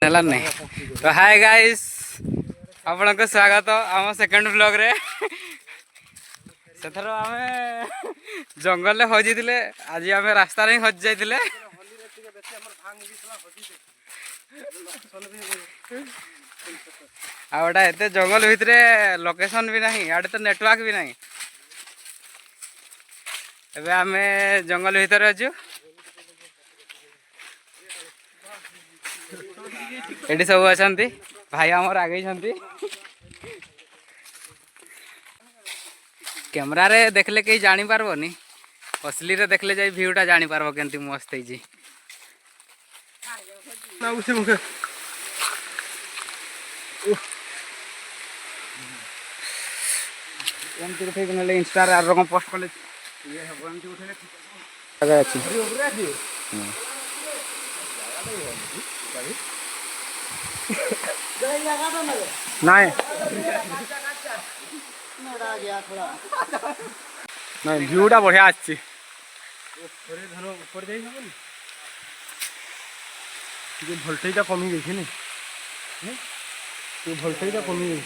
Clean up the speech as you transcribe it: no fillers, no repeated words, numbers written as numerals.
तो hi guys आपण को स्वागत आम सेकंड ब्लॉग रे सेथर आमे जंगल ले हजी दिले आज आमे रास्ता रे हज जाइतिले आउटा एते जंगल भितरे लोकेशन भी नहीं आडे तो नेटवर्क भी नहीं एबे आमे जंगल भितर अछु एडी सब अछंती भाई हमर आगे छंती कैमरा रे देखले कहीं जानी पारबोनी असली रे देखले जाई व्यूटा जानी पारबो केंती मस्त है जी ना उसे मुके एमती उठे नले इंस्टा रे आरो पोस्ट करले ये हबो एमती उठेले ठीक है अछि नहीं नहीं व्यूटा बढ़िया अच्छी वोल्टेज कमी गई भोल्टेज कमी गई